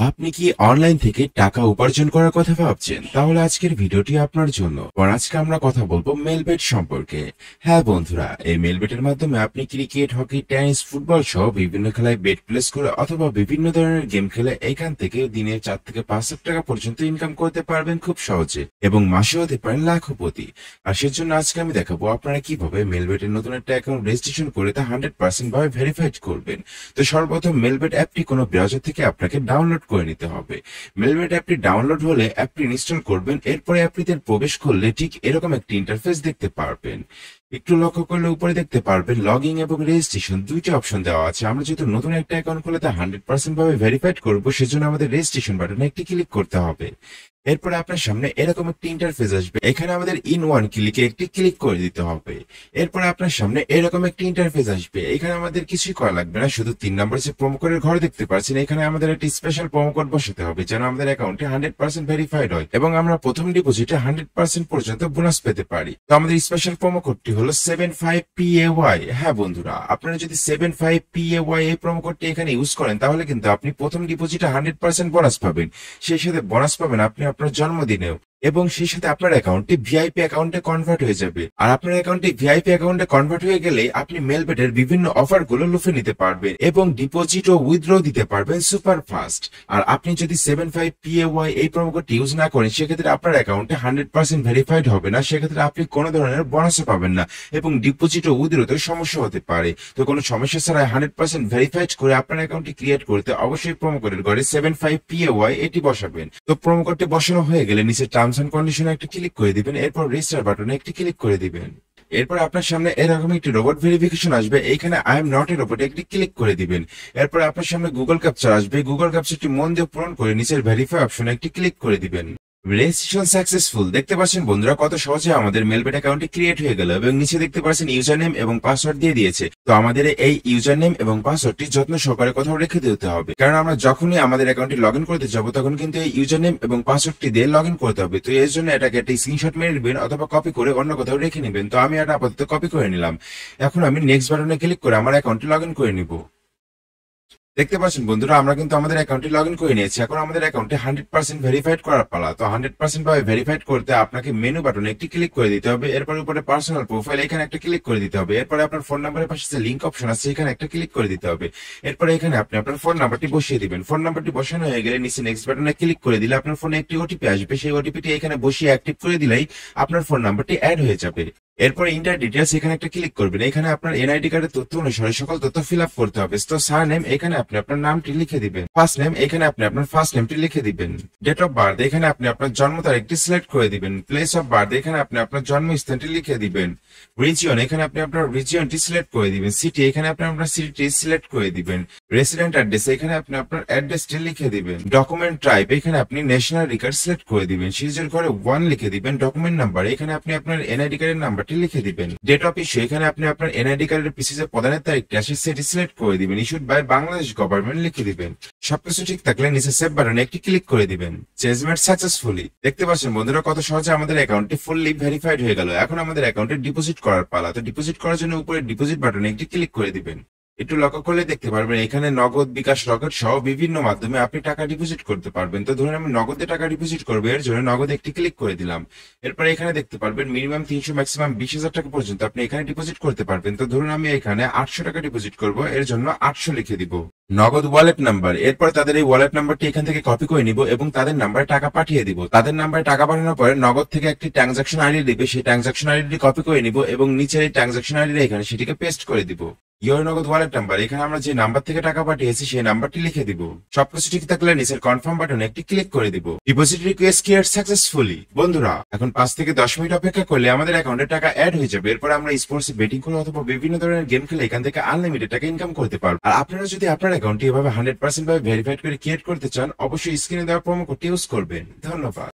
আপনি কি অনলাইন থেকে টাকা উপার্জন করার কথা ভাবছেন? তাহলে আজকের ভিডিওটি আপনার জন্য। কারণ আজকে আমরা কথা বলবো মেলবেট সম্পর্কে। হ্যাঁ বন্ধুরা, এই মেলবেটের মাধ্যমে আপনি ক্রিকেট, হকি, টেনিস, ফুটবল সহ বিভিন্ন খেলায় বেট প্লেস করে অথবা বিভিন্ন ধরনের গেম খেলে এখান থেকে দিনে 4 থেকে 5 লাখ টাকা পর্যন্ত ইনকাম করতে পারবেন খুব সহজে, এবং মাসে হতে পারেন লাখপতি। আর সেজন্য আজকে আমি দেখাবো আপনারা কিভাবে মেলবেটের নতুন একটা অ্যাকাউন্ট রেজিস্ট্রেশন করে তা 100% ভাবে ভেরিফাইড করবেন। তো সর্বপ্রথম মেলবেট অ্যাপটি কোনো ব্রাউজার থেকে আপনাকে ডাউনলোড করে নিতে হবে। মেলবেট অ্যাপটি ডাউনলোড হলে অ্যাপটি ইনস্টল করবেন। এরপরে অ্যাপটিতে প্রবেশ করলে ঠিক এরকম একটি ইন্টারফেস দেখতে পারবেন। একটু লক্ষ্য করলে উপরে দেখতে পারবেন লগইন এবং রেজিস্ট্রেশন দুইটি অপশন দেওয়া আছে। আমরা যেহেতু নতুন একটা অ্যাকাউন্ট খুলে তা 100% ভাবে ভেরিফাইড করবো, সেজন্য আমাদের রেজিস্ট্রেশন বাটনে একটি ক্লিক করতে হবে। এরপরে আপনার সামনে এরকম একটি ইন্টারফেস আসবে। এখানে আমাদের ইন ওয়ান ক্লিকে একটি ক্লিক করে দিতে হবে। এরপরে আপনার সামনে এরকম একটি ইন্টারফেস আসবে। এখানে আমাদের কিছুই করা লাগবে না, শুধু 3 নম্বরে যে প্রোমো কোডের ঘর দেখতে পাচ্ছেন, এখানে আমাদের একটি স্পেশাল প্রোমো কোড বসাতে হবে যেন আমাদের অ্যাকাউন্টে 100% ভেরিফাইড হয় এবং আমরা প্রথম ডিপোজিটে 100% পর্যন্ত বোনাস পেতে পারি। তো আমাদের স্পেশাল প্রোমো কোডটি হলো 75PAY। হ্যাঁ বন্ধুরা, আপনারা যদি 75PAY এই প্রোমো কোডটি এখানে ইউজ করেন তাহলে কিন্তু আপনি প্রথম ডিপোজিটে 100% বোনাস পাবেন। সেই সাথে বোনাস পাবেন আপনি আপনার জন্মদিনেও, এবং সেই সাথে আপনার অ্যাকাউন্টটি ভিআইপি অ্যাকাউন্টে কনভার্ট হয়ে যাবে। আর আপনার অ্যাকাউন্টটি ভিআইপি অ্যাকাউন্টে কনভার্ট হয়ে গেলে আপনি মেলবেটের বিভিন্ন অফার গুলো লুফে নিতে পারবেন এবং ডিপোজিট ও উইথড্র দিতে পারবেন সুপার ফাস্ট। আর আপনি যদি 75PAY এই প্রোমো কোডটি ইউজ না করেন, সেক্ষেত্রে আপনার অ্যাকাউন্টে 100% ভেরিফাইড হবে না। সেক্ষেত্রে আপনি কোনো ধরনের বোনাসও পাবেন না এবং ডিপোজিট ও উইথড্রতে সমস্যা হতে পারে। তো কোনো সমস্যা ছাড়াই 100% ভেরিফাইড করে আপনার অ্যাকাউন্টটি ক্রিয়েট করতে অবশ্যই প্রোমো কোডের ঘরে 75PAY এটি বসাবেন। তো প্রোমো কোডটি বসানো হয়ে গেলে নিচে টার্মস এন্ড কন্ডিশনে একটি ক্লিক করে দিবেন। এরপর রেজিস্টার বাটনে একটি ক্লিক করে দিবেন। এরপর আপনার সামনে এরকম একটি রোবট ভেরিফিকেশন আসবে। এইখানে আই এম নট এর উপরে একটি ক্লিক করে দিবেন। এরপর আপনার সামনে গুগল ক্যাপচার আসবে। গুগল ক্যাপচারটি মন দিয়ে পূরণ করে নিচের ভেরিফাই অপশনে একটি ক্লিক করে দিবেন। Registration successful. দেখতে পাচ্ছেন বন্ধুরা কত সহজে আমাদের মেলবেট অ্যাকাউন্টটি ক্রিয়েট হয়ে গেল এবং নিচে দেখতে পাচ্ছেন ইউজার নেম এবং পাসওয়ার্ড দিয়ে দিয়েছে। তো আমাদের এই ইউজার নেম এবং পাসওয়ার্ডটি যত্ন সহকারে কোথাও রেখে দিতে হবে, কারণ আমরা যখনই আমাদের অ্যাকাউন্টটি লগ ইন করতে যাবো তখন কিন্তু এই ইউজার নেম এবং পাসওয়ার্ডটি দিয়ে লগ ইন করতে হবে। তো এর জন্য এটাকে একটা স্ক্রিনশট মেরে নেবেন অথবা কপি করে অন্য কোথাও রেখে নেবেন। তো আমি এটা আপাতত কপি করে নিলাম। এখন আমি নেক্সট বাটনে ক্লিক করে আমার অ্যাকাউন্টটি লগ ইন করে নিব। দেখতে পাচ্ছেন বন্ধুরা, আমরা কিন্তু আমাদের অ্যাকাউন্টে লগ ইন করে নিয়েছি। এখন আমাদের অ্যাকাউন্টে 100% ভেরিফাইড করার পালা। তো 100% ভাবে ভেরিফাইড করতে আপনাকে মেনু বাটনে একটি ক্লিক করে দিতে হবে। এরপর উপরে পার্সোনাল প্রোফাইল এখানে একটা ক্লিক করে দিতে হবে। এরপরে আপনার ফোন নাম্বারের পাশে যে লিংক অপশন আছে এখানে একটা ক্লিক করে দিতে হবে। এরপরে এখানে আপনি আপনার ফোন নাম্বারটি বসিয়ে দিবেন। ফোন নাম্বারটি বসানো হয়ে গেলে নিচে নেক্সট বাটনে ক্লিক করে দিলে আপনার ফোনে একটি ওটিপি আসবে। সেই ওটিপিটি এখানে বসিয়ে অ্যাক্টিভ করে দিলেই আপনার ফোন নাম্বারটি অ্যাড হয়ে যাবে। এরপর ইন্টার ডিটেলস এখানে একটা ক্লিক করবেন। এখানে আপনার এনআইডি কার্ডের তথ্য অনুসারে সকল তথ্য ফিল আপ করতে হবে। তো সার নেম এখানে আপনি আপনার নামটি লিখে দিবেন। ফার্স্ট নেম এখানে আপনি আপনার ফার্স্ট নেমটি লিখে দিবেন। ডেট অফ বার্থ এখানে আপনি আপনার জন্ম তারিখটি সিলেক্ট করে দিবেন। প্লেস অফ বার্থ এখানে আপনি আপনার জন্মস্থানটি লিখে দিবেন। রিজিয়ন এখানে আপনি আপনার রিজিয়নটি সিলেক্ট করে দিবেন। সিটি এখানে আপনি আপনার সিটিটি সিলেক্ট করে দিবেন। রেসিডেন্ট অ্যাড্রেস এখানে আপনি আপনার অ্যাড্রেসটি লিখে দিবেন। ডকুমেন্ট টাইপ এখানে আপনি ন্যাশনাল রিকার্ড সিলেক্ট করে দিবেন। সিরিজের ঘরে 1 লিখে দিবেন। ডকুমেন্ট নাম্বার এখানে আপনি আপনার এনআইডি কার্ডের নাম্বারটি লিখে দিবেন। ডেট অফ ইস্যু এখানে আপনি আপনার এনআইডি কার্ডের পিছে যে প্রদানের তারিখটি আছে সেটি সিলেক্ট করে দিবেন। ইস্যুড বাই বাংলাদেশ গভর্নমেন্ট লিখে দিবেন। সবকিছু ঠিক থাকলে নিচে সেভ বাটনে একটি ক্লিক করে দিবেন। Change made successfully. দেখতে পাচ্ছেন বন্ধুরা কত সহজে আমাদের অ্যাকাউন্টটি ফুললি ভেরিফাইড হয়ে গেল। এখন আমাদের অ্যাকাউন্টে ডিপোজিট করার পালা। তো ডিপোজিট করার জন্য উপরে ডিপোজিট বাটনে একটি ক্লিক করে দিবেন। একটু লক্ষ্য করলে দেখতে পারবেন এখানে নগদ, বিকাশ, রকেট সহ বিভিন্ন মাধ্যমে আপনি টাকা ডিপোজিট করতে পারবেন। তো ধরুন আমি নগদে টাকা ডিপোজিট করবো, এর জন্য নগদে একটি ক্লিক করে দিলাম। এরপর এখানে দেখতে পারবেন মিনিমাম 300 ম্যাক্সিমাম 20,000 টাকা পর্যন্ত আপনি এখানে ডিপোজিট করতে পারবেন। তো ধরুন আমি এখানে 800 টাকা ডিপোজিট করবো, এর জন্য 800 লিখে দিব। নগদ ওয়ালেট নাম্বার, এরপর তাদের এই ওয়ালেট নাম্বারটি এখান থেকে কপি করে নিব এবং তাদের নাম্বারে টাকা পাঠিয়ে দিব। তাদের নাম্বারে টাকা পাঠানোর পরে নগদ থেকে একটি ট্রানজাকশন আইডি দিবে, সেই ট্রানজাকশন আইডি কপি করে নিব এবং নিচের এই ট্রানজাকশন আইডি এখানে সেটিকে পেস্ট করে দিব। ইয়োর নগদ ওয়ালেট নাম্বার এখানে আমরা যে নাম্বার থেকে টাকা পাঠিয়েছি সেই নাম্বারটি লিখে দিব। সবকিছু ঠিক থাকলে নিচের কনফার্ম বাটনে একটি ক্লিক করে দিব। Deposit request create successfully. বন্ধুরা এখন 5 থেকে 10 মিনিট অপেক্ষা করলে আমাদের অ্যাকাউন্টে টাকা অ্যাড হয়ে যাবে। এরপর আমরা স্পোর্টস বেটিং করে অথবা বিভিন্ন ধরনের গেম খেলে এখান থেকে আনলিমিটেড টাকা ইনকাম করতে পারবো। আর আপনারা যদি আপনার অ্যাকাউন্টটি এভাবে 100% ভাবে ভেরিফাইড করে ক্রিয়েট করতে চান, অবশ্যই স্ক্রিনে দেওয়া প্রোমো কোডটি ইউজ করবেন। ধন্যবাদ।